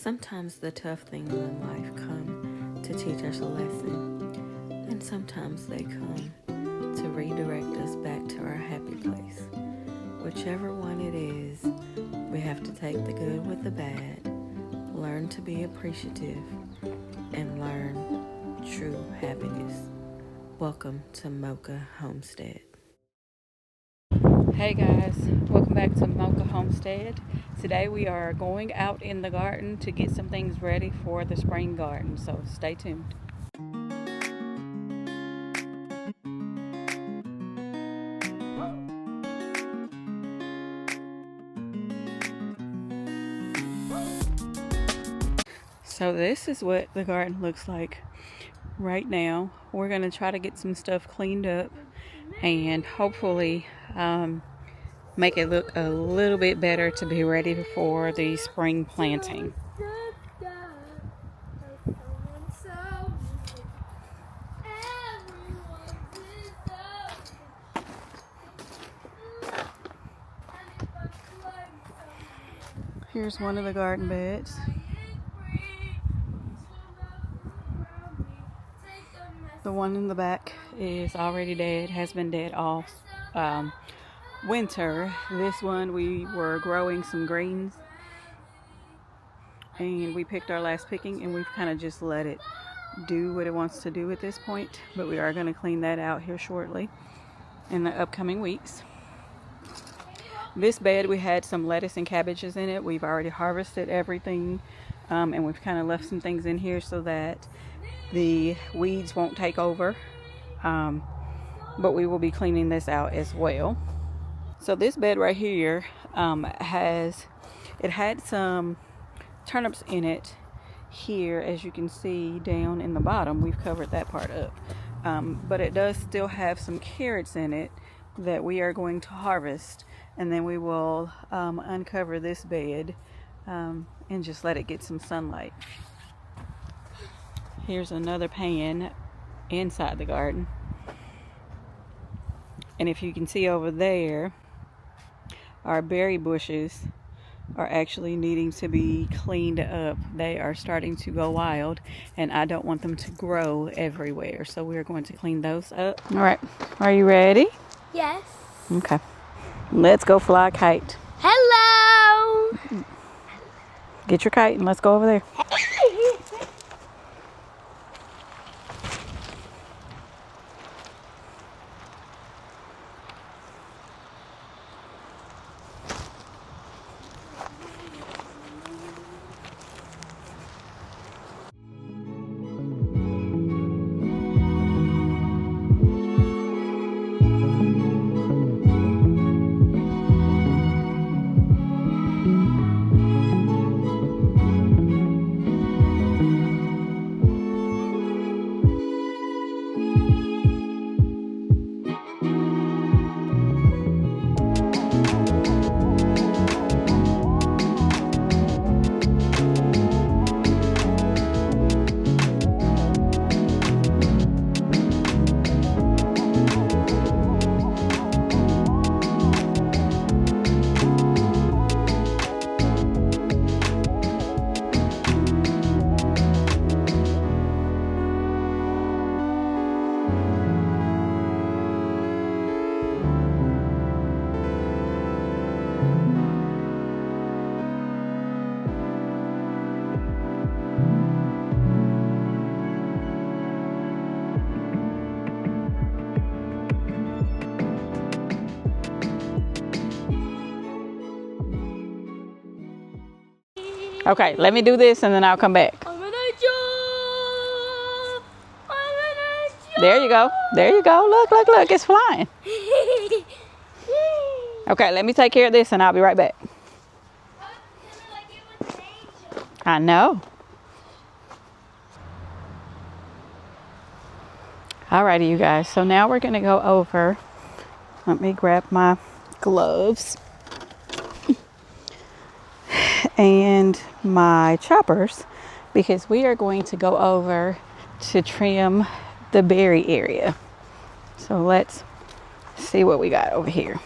Sometimes the tough things in life come to teach us a lesson, and sometimes they come to redirect us back to our happy place. Whichever one it is, we have to take the good with the bad, learn to be appreciative, and learn true happiness. Welcome to Mocha Homestead. Hey guys, welcome back to Mocha Homestead. Today we are going out in the garden to get some things ready for the spring garden, so stay tuned. So this is what the garden looks like right now. We're going to try to get some stuff cleaned up and hopefully make it look a little bit better to be ready for the spring planting. Here's one of the garden beds. The one in the back is already dead, has been dead all winter. This one we were growing some greens and we picked our last picking and we've kind of just let it do what it wants to do at this point, but we are going to clean that out here shortly in the upcoming weeks. This bed, we had some lettuce and cabbages in it. We've already harvested everything, and we've kind of left some things in here so that the weeds won't take over, but we will be cleaning this out as well. So this bed right here had some turnips in it here, as you can see down in the bottom. We've covered that part up, but it does still have some carrots in it that we are going to harvest, and then we will uncover this bed and just let it get some sunlight. Here's another pan inside the garden, and if you can see over there, our berry bushes are actually needing to be cleaned up. They are starting to go wild and I don't want them to grow everywhere, so we're going to clean those up. All right, are you ready? Yes. Okay, let's go fly a kite. Hello. Get your kite and let's go over there. Okay, let me do this and then I'll come back. There you go. There you go. Look, look, look. It's flying. Okay, let me take care of this and I'll be right back. I know. Alrighty, you guys. So now we're going to go over. Let me grab my gloves and my choppers because we are going to go over to trim the berry area. So let's see what we got over here.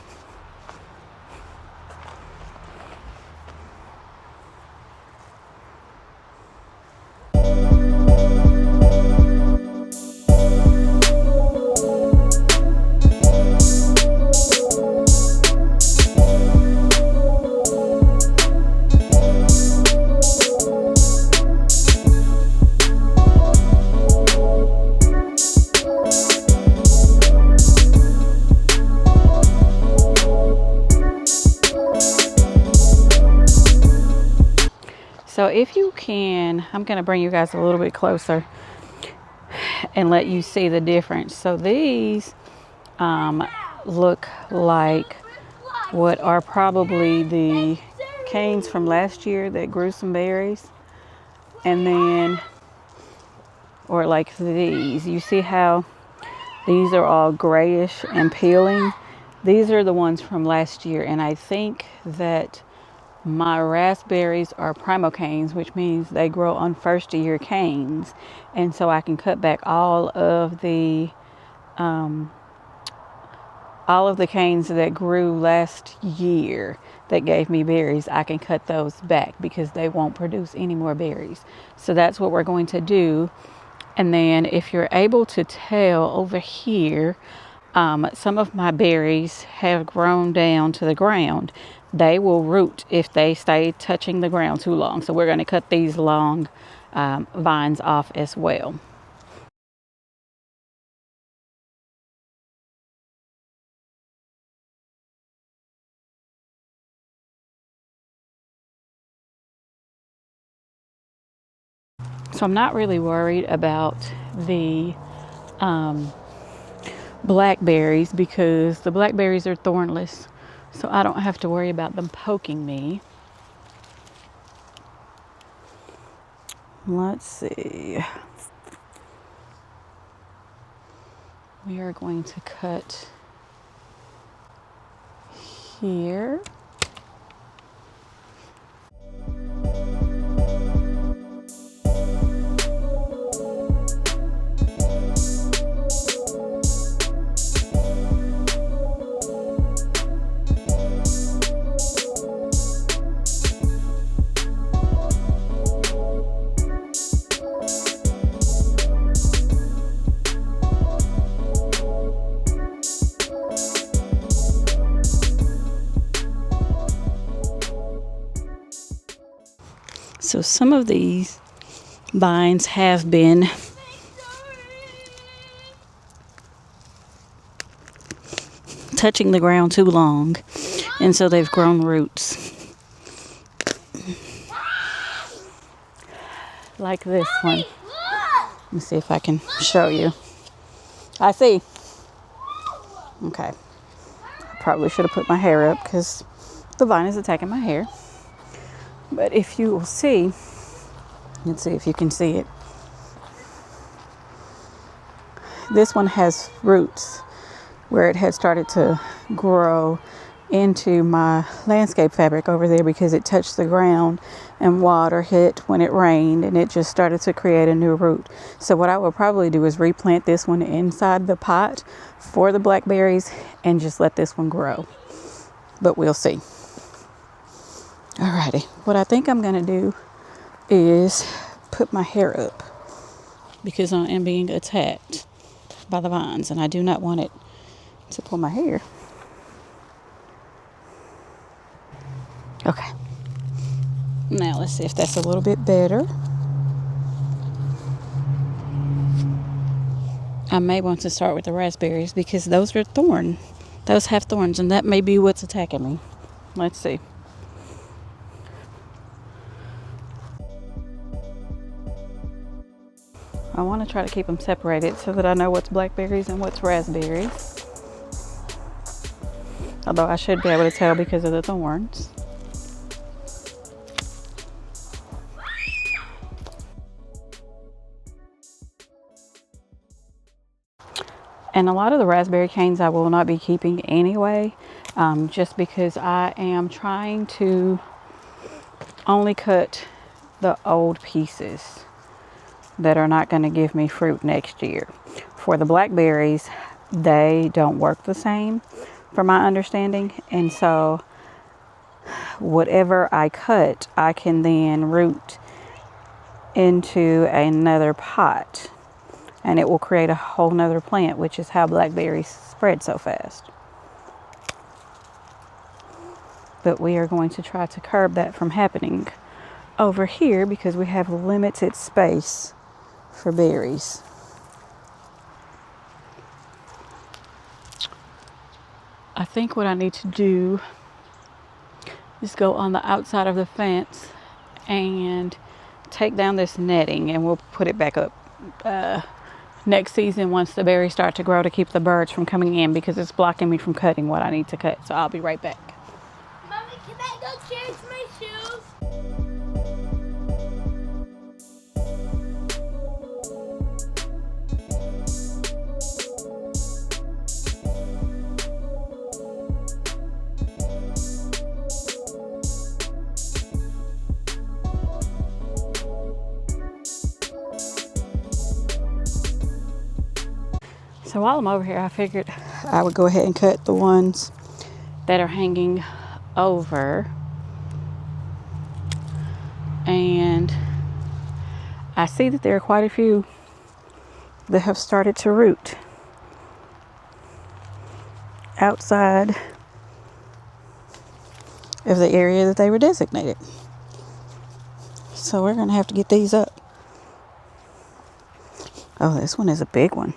So if you can, I'm going to bring you guys a little bit closer and let you see the difference. So these look like what are probably the canes from last year that grew some berries. And then, or like these, you see how these are all grayish and peeling? These are the ones from last year, and I think that my raspberries are primo canes, which means they grow on first year canes, and so I can cut back all of the canes that grew last year that gave me berries. I can cut those back because they won't produce any more berries. So that's what we're going to do. And then if you're able to tell over here, some of my berries have grown down to the ground. They will root if they stay touching the ground too long. So we're going to cut these long vines off as well. So I'm not really worried about the blackberries because the blackberries are thornless. So I don't have to worry about them poking me. Let's see. We are going to cut here. So some of these vines have been touching the ground too long, and so they've grown roots. Like this one. Let me see if I can show you. I see. Okay. I probably should have put my hair up because the vine is attacking my hair. But if you will see, let's see if you can see it. This one has roots where it had started to grow into my landscape fabric over there because it touched the ground and water hit when it rained and it just started to create a new root. So what I will probably do is replant this one inside the pot for the blackberries and just let this one grow. But we'll see. Alrighty, what I think I'm gonna do is put my hair up because I am being attacked by the vines and I do not want it to pull my hair. Okay, now let's see if that's a little bit better. I may want to start with the raspberries because those are those have thorns, and that may be what's attacking me. Let's see. I want to try to keep them separated so that I know what's blackberries and what's raspberries. Although I should be able to tell because of the thorns. And a lot of the raspberry canes I will not be keeping anyway, just because I am trying to only cut the old pieces that are not going to give me fruit next year. For the blackberries, they don't work the same from my understanding, and so whatever I cut, I can then root into another pot and it will create a whole nother plant, which is how blackberries spread so fast. But we are going to try to curb that from happening over here because we have limited space for berries. I think what I need to do is go on the outside of the fence and take down this netting, and we'll put it back up next season once the berries start to grow, to keep the birds from coming in, because it's blocking me from cutting what I need to cut. So I'll be right back. Mommy, can I go change my shoes? So while I'm over here, I figured I would go ahead and cut the ones that are hanging over. And I see that there are quite a few that have started to root outside of the area that they were designated. So we're going to have to get these up. Oh, this one is a big one.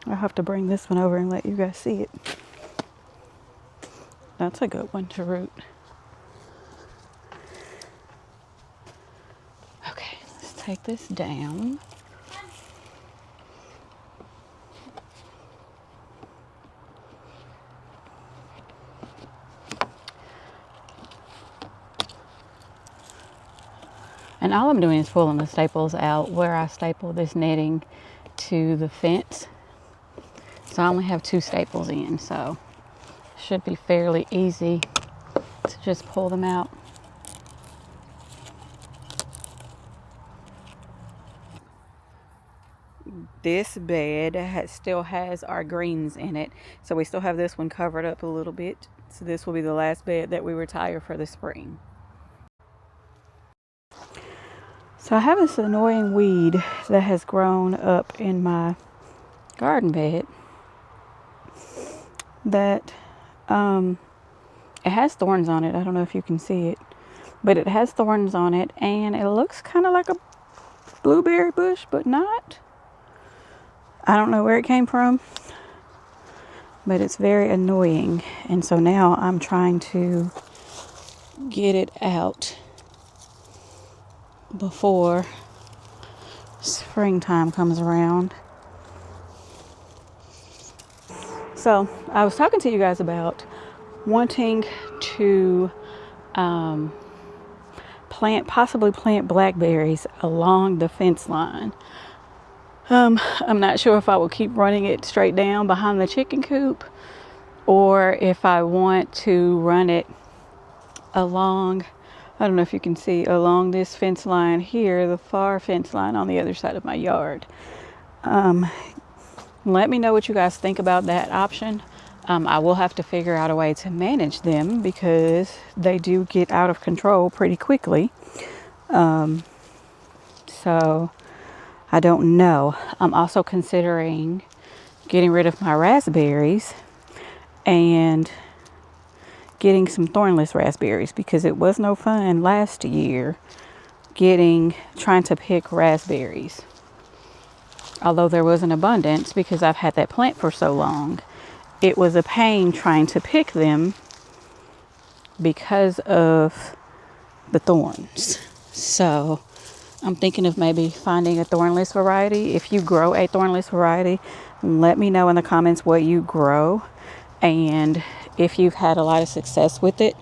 I'll have to bring this one over and let you guys see it. That's a good one to root. Okay, let's take this down. And all I'm doing is pulling the staples out where I staple this netting to the fence. So I only have 2 staples in, so it should be fairly easy to just pull them out. This bed still has our greens in it, so we still have this one covered up a little bit. So this will be the last bed that we retire for the spring. So I have this annoying weed that has grown up in my garden bed that it has thorns on it. I don't know if you can see it, but it has thorns on it, and it looks kind of like a blueberry bush, but not. I don't know where it came from, but it's very annoying. And so now I'm trying to get it out before springtime comes around. So I was talking to you guys about wanting to possibly plant blackberries along the fence line. I'm not sure if I will keep running it straight down behind the chicken coop, or if I want to run it along, I don't know if you can see, along this fence line here, the far fence line on the other side of my yard. Let me know what you guys think about that option. I will have to figure out a way to manage them because they do get out of control pretty quickly. So I don't know. I'm also considering getting rid of my raspberries and getting some thornless raspberries, because it was no fun last year trying to pick raspberries. Although there was an abundance, because I've had that plant for so long, it was a pain trying to pick them because of the thorns. So I'm thinking of maybe finding a thornless variety. If you grow a thornless variety, let me know in the comments what you grow and if you've had a lot of success with it.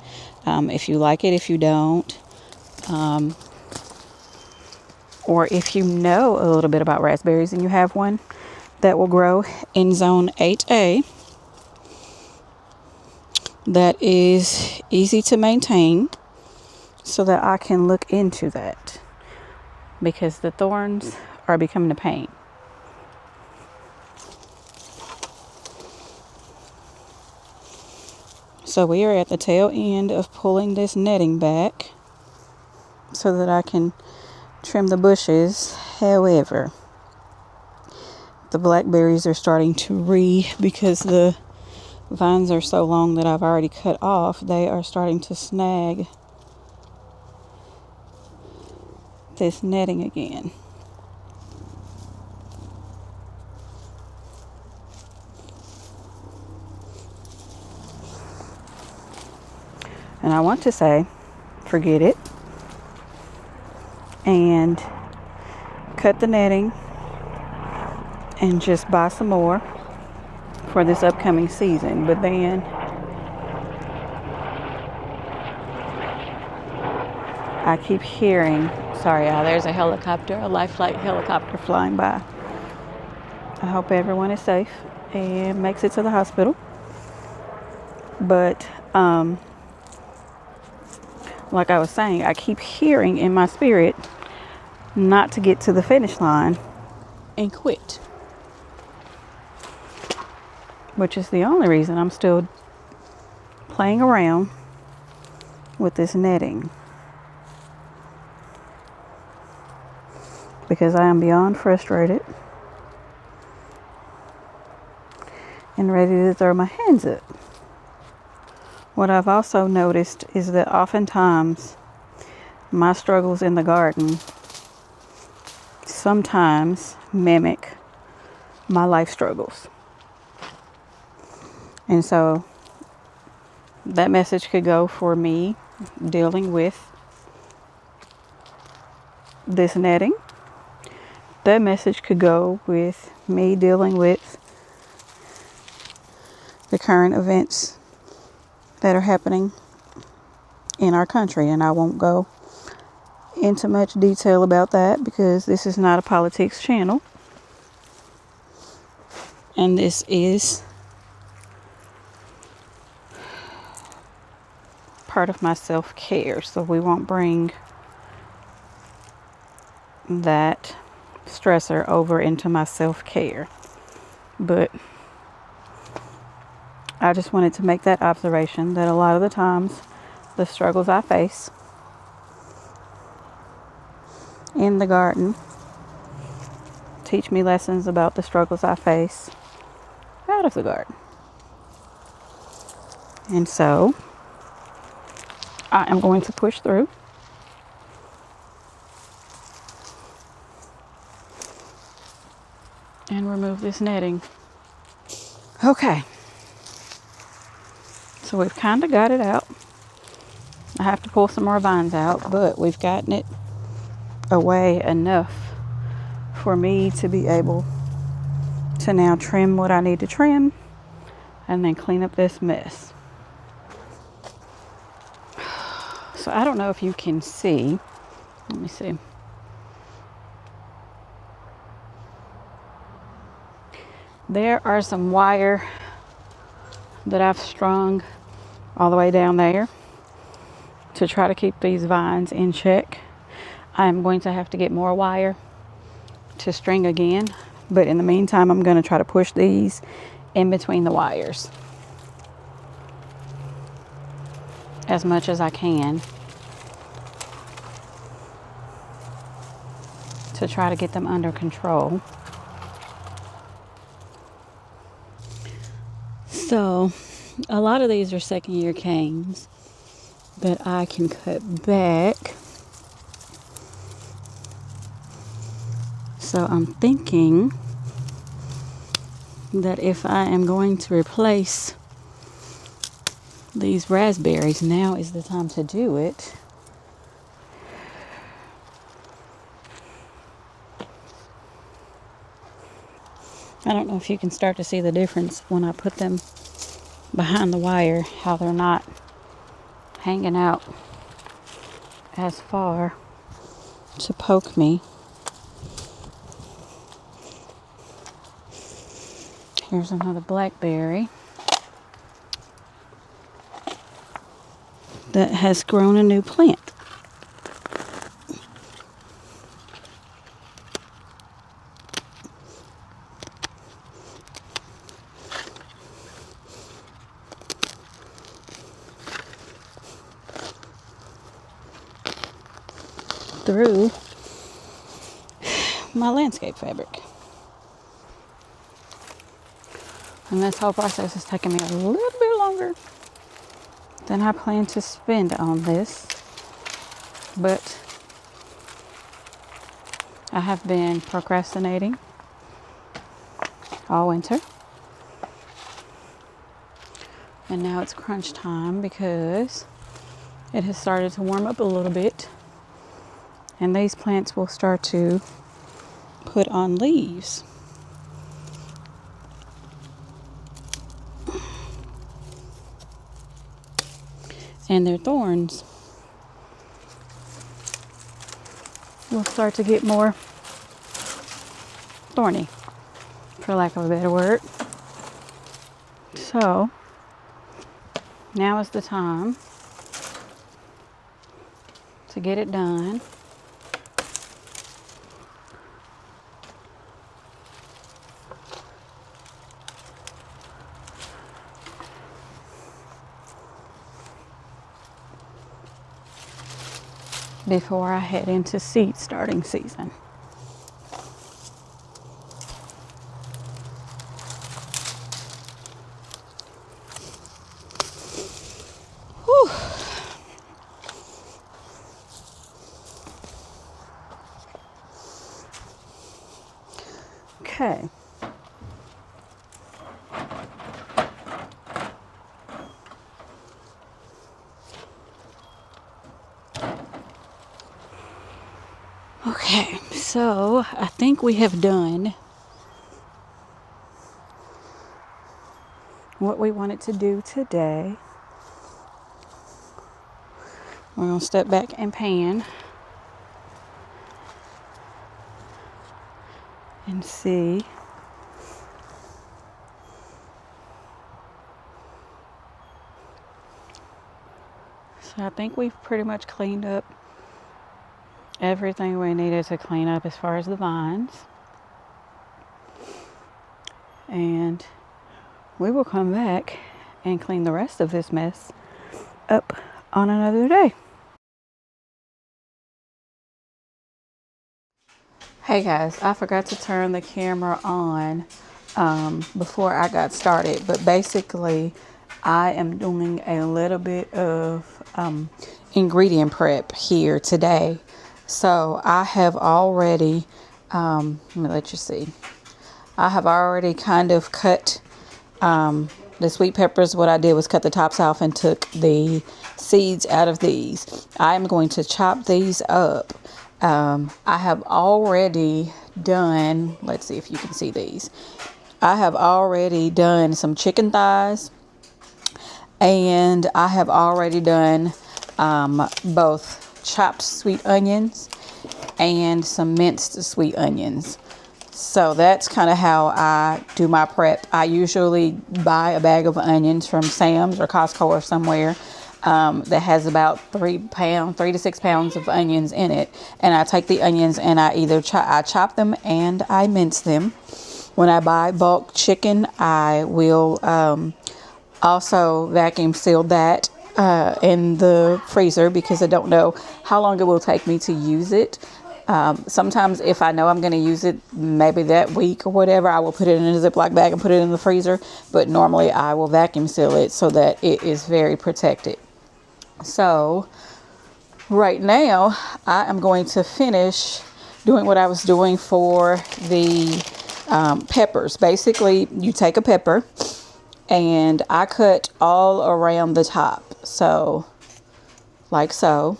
If you like it, if you don't. Or if you know a little bit about raspberries and you have one that will grow in zone 8A that is easy to maintain, so that I can look into that, because the thorns are becoming a pain. So we are at the tail end of pulling this netting back so that I can trim the bushes. However, the blackberries are starting to because the vines are so long that I've already cut off, they are starting to snag this netting again. And I want to say, forget it. And cut the netting and just buy some more for this upcoming season. But then I keep hearing, sorry y'all, there's a helicopter, a life flight helicopter flying by. I hope everyone is safe and makes it to the hospital. But like I was saying, I keep hearing in my spirit not to get to the finish line and quit, which is the only reason I'm still playing around with this netting, because I am beyond frustrated and ready to throw my hands up. What I've also noticed is that oftentimes my struggles in the garden sometimes mimic my life struggles. And so that message could go for me dealing with this netting. That message could go with me dealing with the current events that are happening in our country. And I won't go into much detail about that because this is not a politics channel. And this is part of my self-care. So we won't bring that stressor over into my self-care. But I just wanted to make that observation that a lot of the times the struggles I face in the garden teach me lessons about the struggles I face out of the garden. And so I am going to push through. And remove this netting. Okay. So we've kind of got it out. I have to pull some more vines out, but we've gotten it away enough for me to be able to now trim what I need to trim and then clean up this mess. So I don't know if you can see. Let me see. There are some wire that I've strung all the way down there to try to keep these vines in check. I'm going to have to get more wire to string again, but in the meantime, I'm going to try to push these in between the wires as much as I can to try to get them under control. So a lot of these are second year canes that I can cut back. So I'm thinking that if I am going to replace these raspberries, now is the time to do it. I don't know if you can start to see the difference when I put them behind the wire, how they're not hanging out as far to poke me. Here's another blackberry that has grown a new plant. Through my landscape fabric. And this whole process is taking me a little bit longer than I plan to spend on this. But I have been procrastinating all winter. And now it's crunch time because it has started to warm up a little bit, and these plants will start to put on leaves. And their thorns will start to get more thorny, for lack of a better word. So now is the time to get it done. Before I head into seed starting season. Whew. Okay. Okay, so I think we have done what we wanted to do today. We're going to step back and pan and see. So I think we've pretty much cleaned up everything we needed to clean up as far as the vines. And we will come back and clean the rest of this mess up on another day. Hey guys, I forgot to turn the camera on before I got started, but basically I am doing a little bit of ingredient prep here today. So I have already, let me let you see. I have already kind of cut the sweet peppers. What I did was cut the tops off and took the seeds out of these. I'm going to chop these up. I have already done, let's see if you can see these. I have already done some chicken thighs, and I have already done both chopped sweet onions and some minced sweet onions. So that's kind of how I do my prep. I usually buy a bag of onions from Sam's or Costco or somewhere that has about 3 to 6 pounds of onions in it. And I take the onions and I either chop them and I mince them. When I buy bulk chicken, I will also vacuum seal that in the freezer, because I don't know how long it will take me to use it. Sometimes if I know I'm going to use it maybe that week or whatever, I will put it in a Ziploc bag and put it in the freezer. But normally I will vacuum seal it so that it is very protected. So right now I am going to finish doing what I was doing for the peppers. Basically, you take a pepper, and I cut all around the top. So, like so.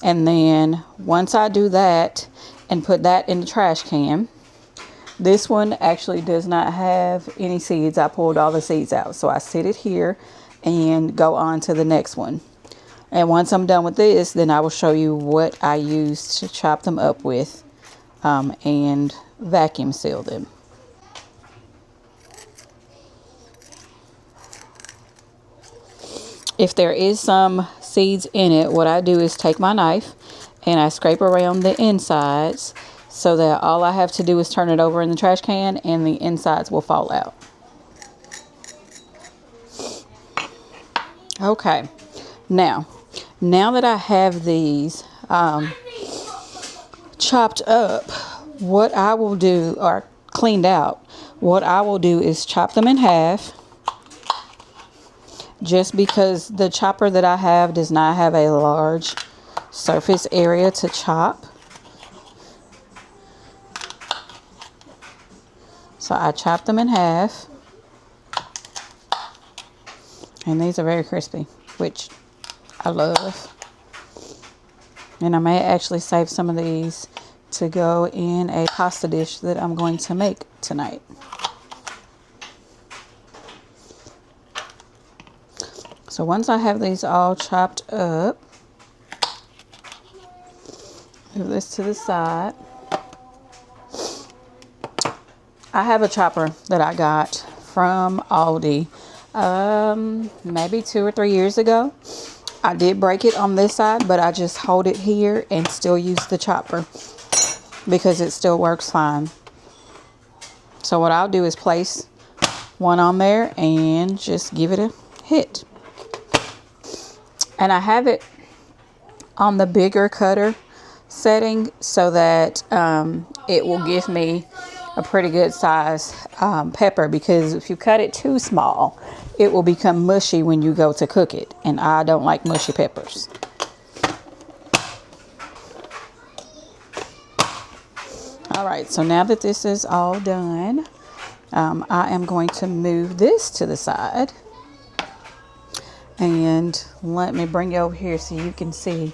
And then once I do that and put that in the trash can, this one actually does not have any seeds. I pulled all the seeds out. So I sit it here and go on to the next one. And once I'm done with this, then I will show you what I used to chop them up with and vacuum seal them. If there is some seeds in it, what I do is take my knife and I scrape around the insides so that all I have to do is turn it over in the trash can and the insides will fall out. Okay, now that I have these chopped up, what I will do, or cleaned out, what I will do is chop them in half. Just because the chopper that I have does not have a large surface area to chop. So I chop them in half. And these are very crispy, which I love. And I may actually save some of these to go in a pasta dish that I'm going to make tonight. So once I have these all chopped up, move this to the side. I have a chopper that I got from Aldi maybe 2 or 3 years ago. I did break it on this side, but I just hold it here and still use the chopper because it still works fine. So what I'll do is place one on there and just give it a hit. And I have it on the bigger cutter setting so that it will give me a pretty good size pepper, because if you cut it too small, it will become mushy when you go to cook it, and I don't like mushy peppers. Alright, so now that this is all done, I am going to move this to the side. And let me bring you over here so you can see.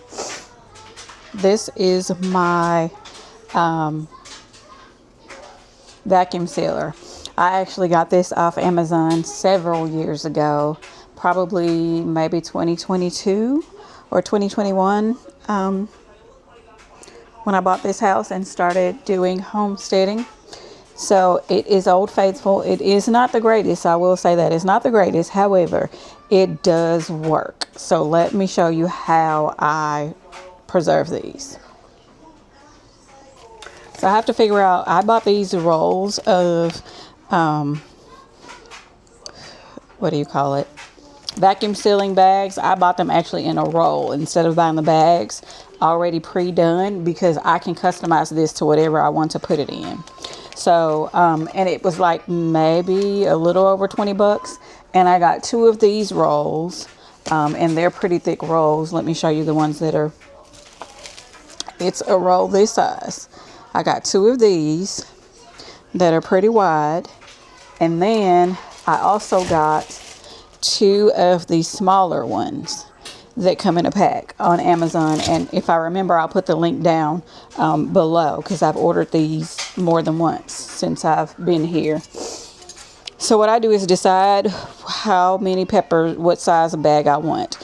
This is my vacuum sealer. I actually got this off Amazon several years ago, probably maybe 2022 or 2021, when I bought this house and started doing homesteading. So it is Old Faithful. It is not the greatest, I will say that. It's not the greatest, however, it does work. So let me show you how I preserve these. So I have to figure out, I bought these rolls of, what do you call it? Vacuum sealing bags. I bought them actually in a roll instead of buying the bags already pre-done, because I can customize this to whatever I want to put it in. So, and it was like maybe a little over 20 bucks. And I got 2 of these rolls, and they're pretty thick rolls. Let me show you the ones that are, it's a roll this size. I got 2 of these that are pretty wide. And then I also got 2 of the smaller ones that come in a pack on Amazon. And if I remember, I'll put the link down below, because I've ordered these more than once since I've been here. So what I do is decide how many peppers, what size of bag I want.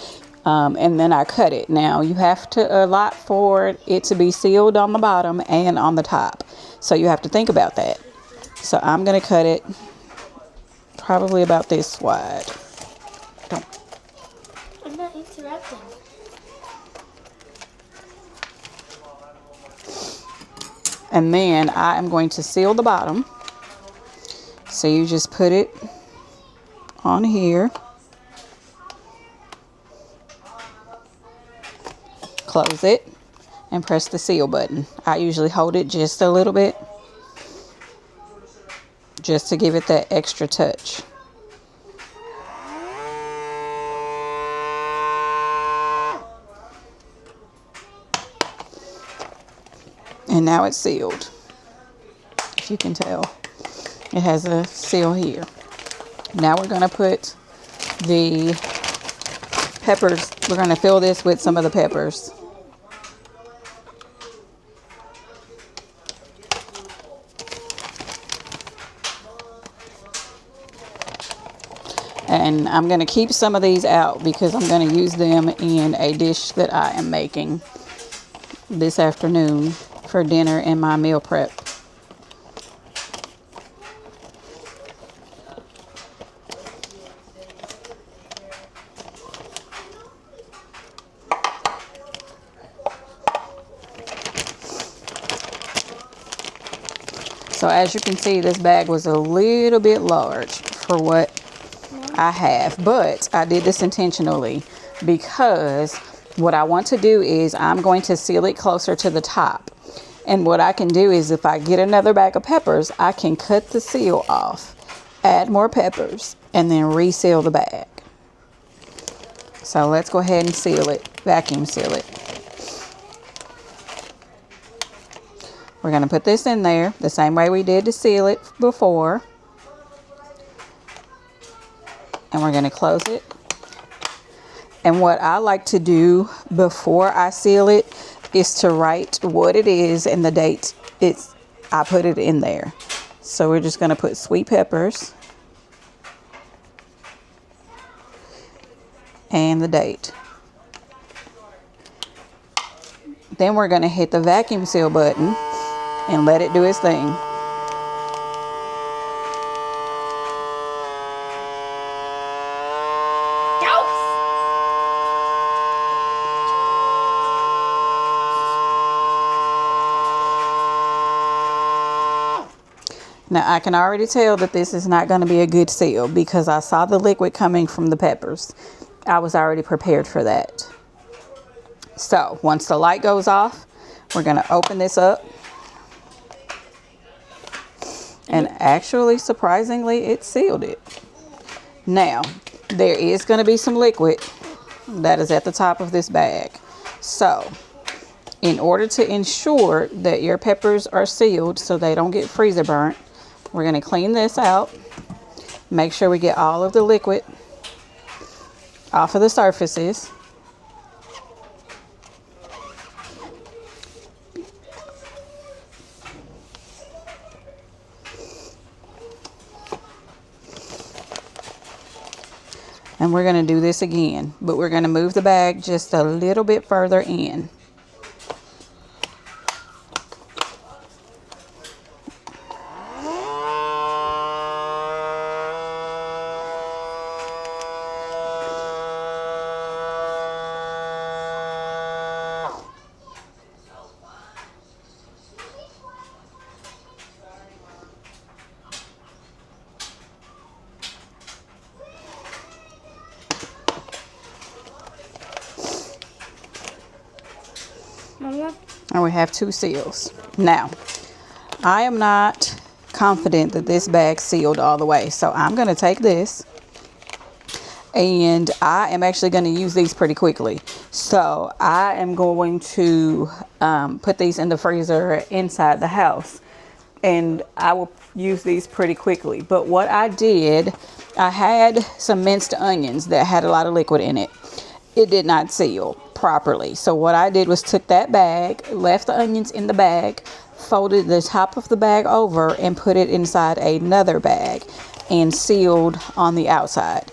And then I cut it. Now you have to allot for it to be sealed on the bottom and on the top. So you have to think about that. So I'm going to cut it probably about this wide. I'm not interrupting. And then I am going to seal the bottom. So you just put it on here. Close it and press the seal button. I usually hold it just a little bit, just to give it that extra touch. And now it's sealed. If you can tell, it has a seal here. Now we're going to put the peppers. We're going to fill this with some of the peppers. And I'm going to keep some of these out because I'm going to use them in a dish that I am making this afternoon for dinner and my meal prep. So as you can see, this bag was a little bit large for what I have, but I did this intentionally because what I want to do is I'm going to seal it closer to the top. And what I can do is if I get another bag of peppers, I can cut the seal off, add more peppers, and then reseal the bag. So let's go ahead and seal it, vacuum seal it. We're going to put this in there the same way we did to seal it before. And we're going to close it And what I like to do before I seal it is to write what it is and the date I put it in there. So we're just going to put sweet peppers and the date. Then we're going to hit the vacuum seal button and let it do its thing. Now I can already tell that this is not going to be a good seal because I saw the liquid coming from the peppers. I was already prepared for that. So once the light goes off, we're going to open this up. And actually, surprisingly, it sealed it. Now, there is going to be some liquid that is at the top of this bag. So in order to ensure that your peppers are sealed so they don't get freezer burnt, we're going to clean this out. Make sure we get all of the liquid off of the surfaces. And we're going to do this again, but we're going to move the bag just a little bit further in. Mama? And we have 2 seals. Now, I am not confident that this bag sealed all the way. So I'm going to take this, and I am actually going to use these pretty quickly. So I am going to put these in the freezer inside the house, and I will use these pretty quickly. But what I did, I had some minced onions that had a lot of liquid in it. It did not seal properly. So what I did was took that bag, left the onions in the bag, folded the top of the bag over and put it inside another bag and sealed on the outside.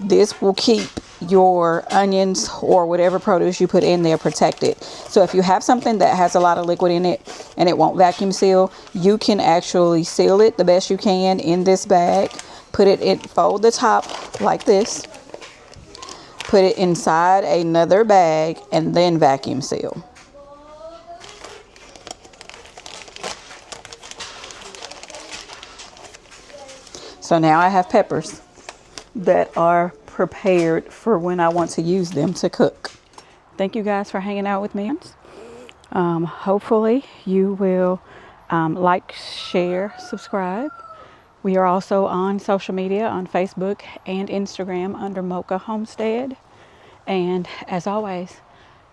This will keep your onions or whatever produce you put in there protected. So if you have something that has a lot of liquid in it and it won't vacuum seal, you can actually seal it the best you can in this bag. Put it in, fold the top like this, put it inside another bag, and then vacuum seal. So now I have peppers that are prepared for when I want to use them to cook. Thank you guys for hanging out with me. Hopefully you will like, share, subscribe. We are also on social media on Facebook and Instagram under Mocha Homestead. And as always,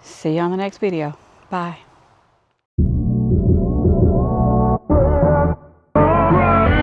see you on the next video. Bye.